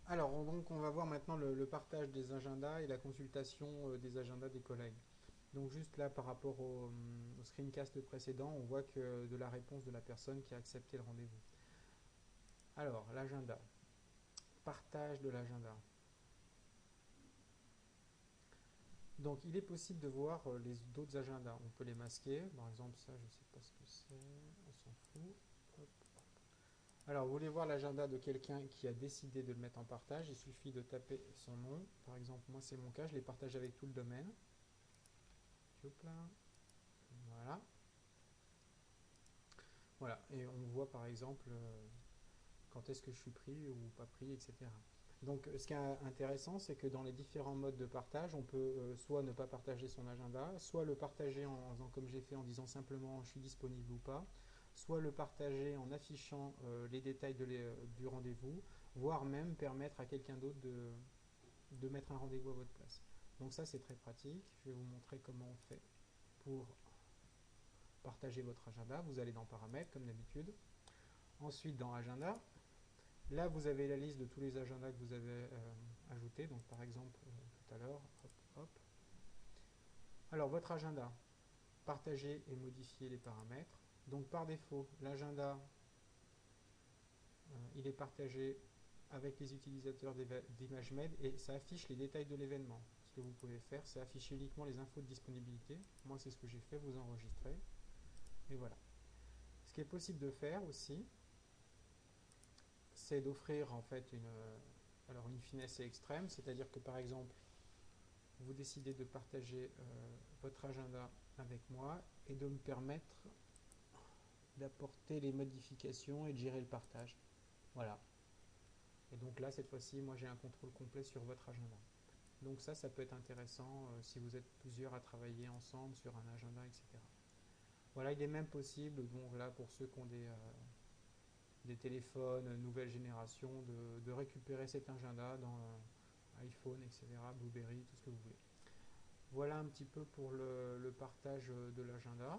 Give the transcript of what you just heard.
Alors, donc, on va voir maintenant le partage des agendas et la consultation des agendas des collègues. Donc, juste là, par rapport au screencast précédent, on voit que de la réponse de la personne qui a accepté le rendez-vous. Alors, l'agenda. Partage de l'agenda. Donc, il est possible de voir les d'autres agendas. On peut les masquer. Par exemple, ça, je ne sais pas ce que c'est. On s'en fout. Hop. Alors, vous voulez voir l'agenda de quelqu'un qui a décidé de le mettre en partage. Il suffit de taper son nom. Par exemple, moi, c'est mon cas. Je l'ai partagé avec tout le domaine. Hop là. Voilà. Voilà. Et on voit par exemple quand est-ce que je suis pris ou pas pris, etc. Donc, ce qui est intéressant, c'est que dans les différents modes de partage, on peut soit ne pas partager son agenda, soit le partager en faisant comme j'ai fait en disant simplement je suis disponible ou pas, soit le partager en affichant les détails du rendez-vous, voire même permettre à quelqu'un d'autre de mettre un rendez-vous à votre place. Donc ça, c'est très pratique. Je vais vous montrer comment on fait pour partager votre agenda. Vous allez dans Paramètres, comme d'habitude. Ensuite, dans Agenda, là, vous avez la liste de tous les agendas que vous avez ajoutés. Donc, par exemple, tout à l'heure, hop, hop. Alors, votre agenda, partager et modifier les paramètres. Donc, par défaut, l'agenda, il est partagé avec les utilisateurs d'ImageMed et ça affiche les détails de l'événement. Ce que vous pouvez faire, c'est afficher uniquement les infos de disponibilité. Moi, c'est ce que j'ai fait, vous enregistrez. Et voilà. Ce qui est possible de faire aussi, c'est d'offrir en fait une finesse extrême, c'est-à-dire que par exemple, vous décidez de partager votre agenda avec moi et de me permettre d'apporter les modifications et de gérer le partage. Voilà. Et donc là, cette fois-ci, moi j'ai un contrôle complet sur votre agenda. Donc ça peut être intéressant si vous êtes plusieurs à travailler ensemble sur un agenda, etc. Voilà, il est même possible, bon, là, pour ceux qui ont des téléphones nouvelle génération, de récupérer cet agenda dans iPhone, etc., Blueberry, tout ce que vous voulez. Voilà un petit peu pour le partage de l'agenda.